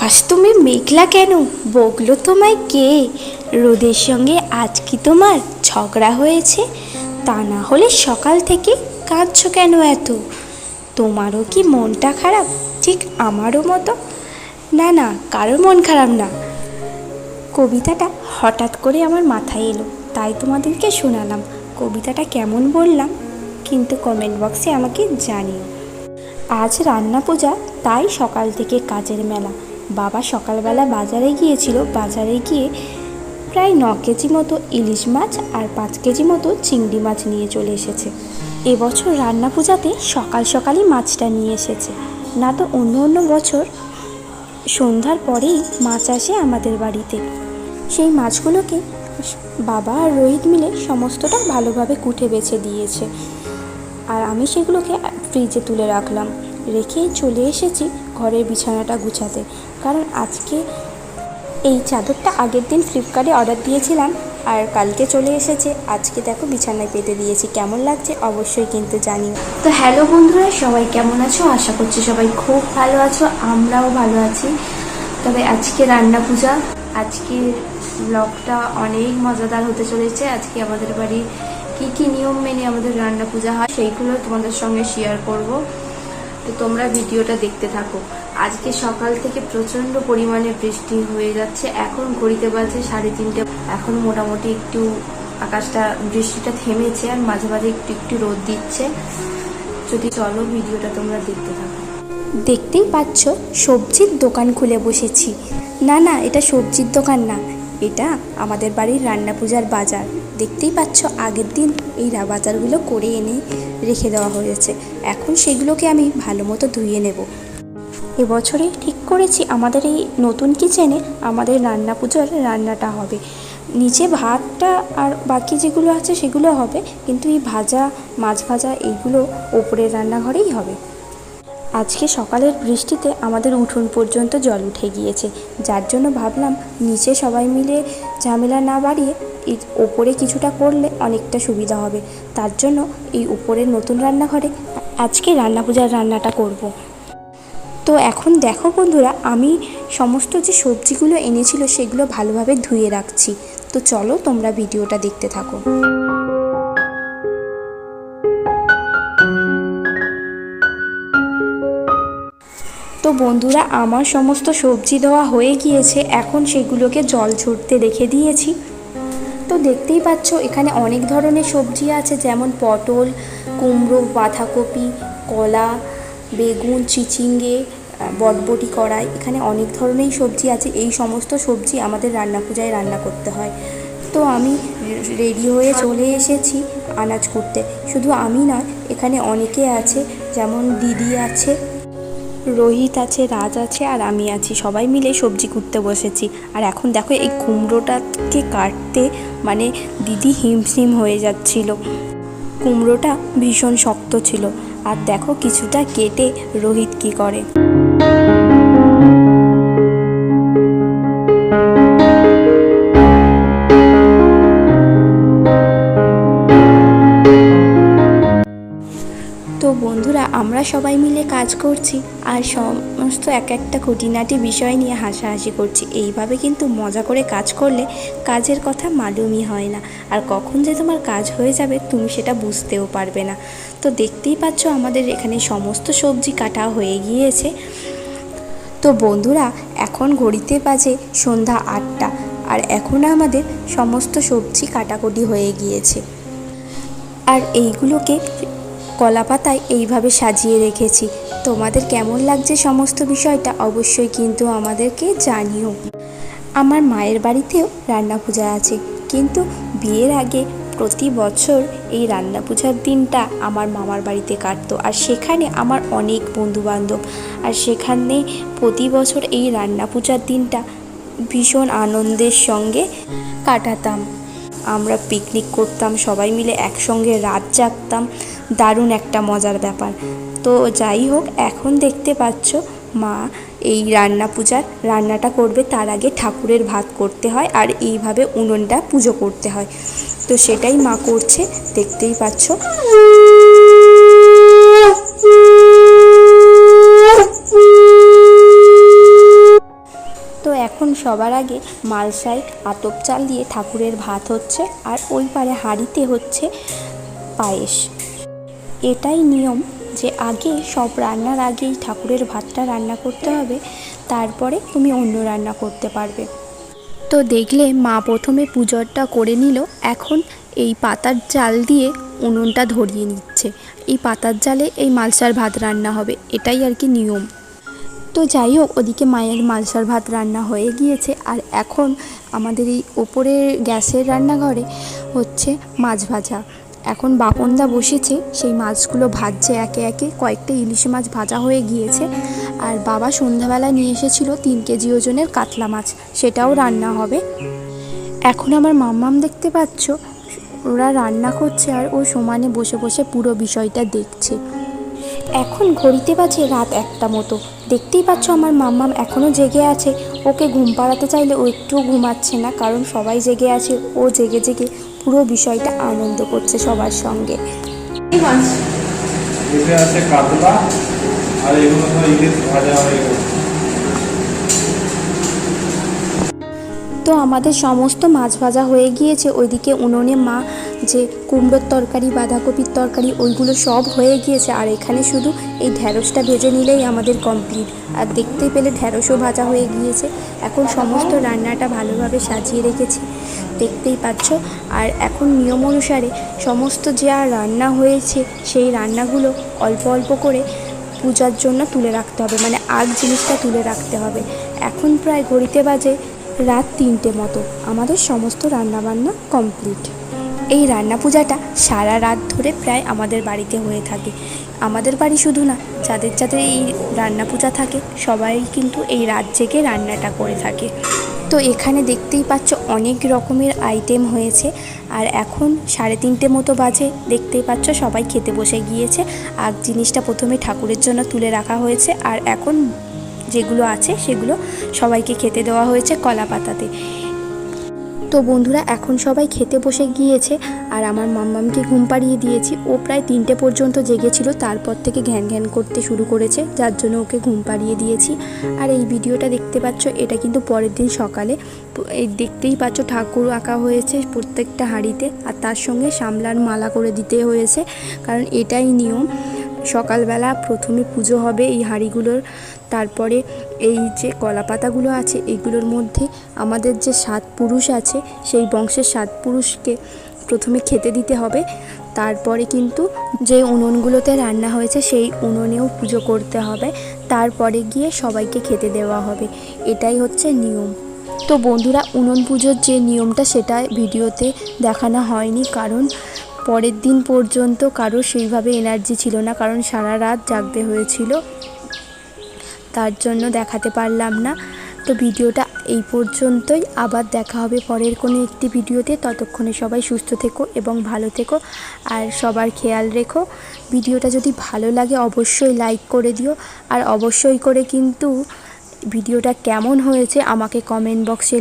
আকাশ তুমি মেঘলা কেন? বগলো তোমায় কে? রোদের সঙ্গে আজ কি তোমার ঝগড়া হয়েছে? তা না হলে সকাল থেকে কাঁদছো কেন এত? তোমারও কি মনটা খারাপ ঠিক আমারও মতো? না না, কারোর মন খারাপ না। কবিতাটা হঠাৎ করে আমার মাথায় এলো, তাই তোমাদেরকে শোনালাম। কবিতাটা কেমন বললাম কিন্তু কমেন্ট বক্সে আমাকে জানিও। আজ রান্না পূজা, তাই সকাল থেকে কাজের মেলা। বাবা সকালবেলা বাজারে গিয়েছিল, বাজারে গিয়ে প্রায় 9 কেজি মতো ইলিশ মাছ আর 5 কেজি মতো চিংড়ি মাছ নিয়ে চলে এসেছে। এবছর রান্না পূজাতে সকাল সকালই মাছটা নিয়ে এসেছে, না তো অন্য অন্য বছর সন্ধ্যার পরেই মাছ আসে আমাদের বাড়িতে। সেই মাছগুলোকে বাবা আর রোহিত মিলে সমস্তটা ভালোভাবে কুটে বেছে দিয়েছে, আর আমি সেগুলোকে ফ্রিজে তুলে রাখলাম। রেখে চলে এসেছি ঘরের বিছানাটা গুছাতে, কারণ আজকে এই চাদরটা আগের দিন ফ্লিপকার্টে অর্ডার দিয়েছিলাম আর কালকে চলে এসেছে। আজকে দেখো বিছানায় পেতে দিয়েছি, কেমন লাগছে অবশ্যই কিন্তু জানিও। তো হ্যালো বন্ধুরা, সবাই কেমন আছো? আশা করছি সবাই খুব ভালো আছো, আমরাও ভালো আছি। তবে আজকে রান্না পূজা, আজকে ব্লগটা অনেক মজাদার হতে চলেছে। আজকে আমাদের বাড়ির কী কী নিয়ম মেনে আমাদের রান্না পূজা হয় সেইগুলো তোমাদের সঙ্গে শেয়ার করব, তো তোমরা ভিডিওটা দেখতে থাকো। আজকে সকাল থেকে প্রচণ্ড পরিমাণে বৃষ্টি হয়ে যাচ্ছে। এখন ঘড়িতে বাজে 3:30। এখন মোটামুটি একটু আকাশটা, বৃষ্টিটা থেমেছে আর মাঝে মাঝে একটু একটু রোদ দিচ্ছে। যদি চলো ভিডিওটা তোমরা দেখতে থাকো। দেখতেই পাচ্ছ সবজির দোকান খুলে বসেছি। না না, এটা সবজির দোকান না, এটা আমাদের বাড়ির রান্না পূজার বাজার। দেখতেই পাচ্ছ আগের দিন এই বাজারগুলো করে এনে রেখে দেওয়া হয়েছে। এখন সেগুলোকে আমি ভালো মতো ধুয়ে নেব। এবছরে ঠিক করেছি আমাদের এই নতুন কিচেনে আমাদের রান্না পূজার রান্নাটা হবে। নিচে ভাতটা আর বাকি যেগুলো আছে সেগুলো হবে, কিন্তু এই ভাজা, মাছ ভাজা এইগুলো ওপরের রান্নাঘরেই হবে। আজকে সকালের বৃষ্টিতে আমাদের উঠোন পর্যন্ত জল উঠে গিয়েছে, যার জন্য ভাবলাম নিচে সবাই মিলে ঝামেলা না বাড়িয়ে এই ওপরে কিছুটা করলে অনেকটা সুবিধা হবে। তার জন্য এই উপরের নতুন রান্নাঘরে আজকে রান্না পূজার রান্নাটা করব। তো এখন দেখো বন্ধুরা, আমি সমস্ত যে সবজিগুলো এনেছিল সেগুলো ভালোভাবে ধুয়ে রাখছি। তো চলো তোমরা ভিডিওটা দেখতে থাকো। তো বন্ধুরা, আমার সমস্ত সবজি ধোয়া হয়ে গিয়েছে, এখন সেগুলোকে জল ঝরতে রেখে দিয়েছি। তো দেখতেই পাচ্ছ এখানে অনেক ধরনের সবজি আছে, যেমন পটল, কুমড়ো, বাঁধাকপি, কলা, বেগুন, চিচিঙ্গে, বটবটি, কড়াই, এখানে অনেক ধরনের সবজি আছে। এই সমস্ত সবজি আমাদের রান্না পূজায় রান্না করতে হয়। তো আমি রেডি হয়ে চলে এসেছি আনাজ করতে। শুধু আমি নয়, এখানে অনেকে আছে, যেমন দিদি আছে, রোহিত আছে, রাজ আছে আর আমি আছি। সবাই মিলে সবজি কুটতে বসেছি। আর এখন দেখো এই কুমড়োটাকে কাটতে মানে দিদি হিমশিম হয়ে যাচ্ছিল। কুমড়োটা ভীষণ শক্ত ছিল। আর দেখো কিছুটা কেটে রোহিত কী করে। তো বন্ধুরা, আমরা সবাই মিলে কাজ করছি আর সমস্ত এক একটা খুঁটিনাটি বিষয় নিয়ে হাসাহাসি করছি। এইভাবে কিন্তু মজা করে কাজ করলে কাজের কথা মালুমই হয় না, আর কখন যে তোমার কাজ হয়ে যাবে তুমি সেটা বুঝতেও পারবে না। তো দেখতেই পাচ্ছ আমাদের এখানে সমস্ত সবজি কাটা হয়ে গিয়েছে। তো বন্ধুরা, এখন ঘড়িতে বাজে সন্ধ্যা 8টা, আর এখন আমাদের সমস্ত সবজি কাটাকুটি হয়ে গিয়েছে। আর এইগুলোকে কলা পাতায় এইভাবে সাজিয়ে রেখেছি। তোমাদের কেমন লাগছে সমস্ত বিষয়টা অবশ্যই কিন্তু আমাদেরকে জানিও। আমার মায়ের বাড়িতেও রান্না পূজা আছে, কিন্তু বিয়ের আগে প্রতি বছর এই রান্না পূজার দিনটা আমার মামার বাড়িতে কাটতো, আর সেখানে আমার অনেক বন্ধুবান্ধব, আর সেখানে প্রতি বছর এই রান্না পূজার দিনটা ভীষণ আনন্দের সঙ্গে কাটাতাম। আমরা পিকনিক করতাম, সবাই মিলে একসঙ্গে রাত জাগতাম, দারুণ একটা মজার ব্যাপার। তো যাই হোক, এখন দেখতে পাচ্ছ মা এই রান্না পূজার রান্নাটা করবে, তার আগে ঠাকুরের ভাত করতে হয় আর এইভাবে উনুনটা পুজো করতে হয়। তো সেটাই মা করছে, দেখতেই পাচ্ছ। সবার আগে মালসায় আতপ চাল দিয়ে ঠাকুরের ভাত হচ্ছে, আর ওই পারে হাঁড়িতে হচ্ছে পায়েস। এটাই নিয়ম যে আগে সব রান্নার আগেই ঠাকুরের ভাতটা রান্না করতে হবে, তারপরে তুমি অন্য রান্না করতে পারবে। তো দেখলে মা প্রথমে পুজোটা করে নিল, এখন এই পাতার জাল দিয়ে উনুনটা ধরিয়ে নিচ্ছে। এই পাতার জালে এই মালসার ভাত রান্না হবে, এটাই আর কি নিয়ম। তো যাই হোক, ওদিকে মায়ের মালসার ভাত রান্না হয়ে গিয়েছে, আর এখন আমাদের এই ওপরের গ্যাসের রান্নাঘরে হচ্ছে মাছ ভাজা। এখন বাপনদা বসেছে, সেই মাছগুলো ভাজছে একে একে। কয়েকটা ইলিশ মাছ ভাজা হয়ে গিয়েছে, আর বাবা সন্ধ্যাবেলা নিয়ে এসেছিল 3 কেজি ওজনের কাতলা মাছ, সেটাও রান্না হবে। এখন আমার মাম্মাম দেখতে পাচ্ছ ওরা রান্না করছে, আর ও সমানে বসে বসে পুরো বিষয়টা দেখছে। এখন ঘড়িতে বাজে রাত 1টা মতো। দেখতেই পাচ্ছ আমার মাম্মাম এখনও জেগে আছে। ওকে ঘুম পাড়াতে চাইলে ও একটুও ঘুমাচ্ছে না, কারণ সবাই জেগে আছে। ও জেগে জেগে পুরো বিষয়টা আনন্দ করছে সবার সঙ্গে। তো আমাদের সমস্ত মাছ ভাজা হয়ে গিয়েছে। ওইদিকে উনুনে মা যে কুমড়োর তরকারি, বাঁধাকপির তরকারি, ওইগুলো সব হয়ে গিয়েছে, আর এখানে শুধু এই ঢ্যাঁড়সটা ভেজে নিলেই আমাদের কমপ্লিট। আর দেখতেই পেলে ঢ্যাঁড়সও ভাজা হয়ে গিয়েছে। এখন সমস্ত রান্নাটা ভালোভাবে সাজিয়ে রেখেছি, দেখতেই পাচ্ছ। আর এখন নিয়ম অনুসারে সমস্ত যা রান্না হয়েছে সেই রান্নাগুলো অল্প অল্প করে পূজার জন্য তুলে রাখতে হবে, মানে আগ জিনিসটা তুলে রাখতে হবে। এখন প্রায় ঘড়িতে বাজে রাত 3টে মতো। আমাদের সমস্ত রান্নাবান্না কমপ্লিট। এই রান্না পূজাটা সারা রাত ধরে প্রায় আমাদের বাড়িতে হয়ে থাকে। আমাদের বাড়ি শুধু না, যাদের যাদের এই রান্না পূজা থাকে সবাই কিন্তু এই রাত জেগে রান্নাটা করে থাকে। তো এখানে দেখতেই পাচ্ছ অনেক রকমের আইটেম হয়েছে, আর এখন 3:30 মতো বাজে। দেখতেই পাচ্ছ সবাই খেতে বসে গিয়েছে। আগ জিনিসটা প্রথমে ঠাকুরের জন্য তুলে রাখা হয়েছে, আর এখন যেগুলো আছে সেগুলো সবাইকে খেতে দেওয়া হয়েছে কলা পাতাতে। তো বন্ধুরা, এখন সবাই খেতে বসে গিয়েছে, আর আমার মাম্মামকে ঘুম পাড়িয়ে দিয়েছি। ও প্রায় 3টে পর্যন্ত জেগেছিল, তারপর থেকে ঘ্যান ঘ্যান করতে শুরু করেছে, যার জন্য ওকে ঘুম পাড়িয়ে দিয়েছি। আর এই ভিডিওটা দেখতে পাচ্ছ, এটা কিন্তু পরের দিন সকালে। এই দেখতেই পাচ্ছ ঠাকুর আঁকা হয়েছে প্রত্যেকটা হাঁড়িতে, আর তার সঙ্গে সামলার মালা করে দিতে হয়েছে, কারণ এটাই নিয়ম। সকালবেলা প্রথমে পুজো হবে এই হাঁড়িগুলোর, তারপরে এই যে কলা পাতাগুলো আছে এগুলোর মধ্যে আমাদের যে 7 পুরুষ আছে সেই বংশের 7 পুরুষকে প্রথমে খেতে দিতে হবে। তারপরে কিন্তু যে উনুনগুলোতে রান্না হয়েছে সেই উনুনেও পুজো করতে হবে, তারপরে গিয়ে সবাইকে খেতে দেওয়া হবে। এটাই হচ্ছে নিয়ম। তো বন্ধুরা, উনুন পুজোর যে নিয়মটা সেটা ভিডিওতে দেখানো হয়নি, কারণ পরের দিন পর্যন্ত কারো সেইভাবে এনার্জি ছিল না, কারণ সারা রাত জাগতে হয়েছিল, তার জন্য দেখাতে পারলাম না। তো ভিডিওটা এই পর্যন্তই। আবার দেখা হবে পরের কোনো একটি ভিডিওতে। ততক্ষণে সবাই সুস্থ থেকো এবং ভালো থেকো, আর সবার খেয়াল রেখো। ভিডিওটা যদি ভালো লাগে অবশ্যই লাইক করে দিও, আর অবশ্যই করে কিন্তু ভিডিওটা কেমন হয়েছে আমাকে কমেন্ট বক্সে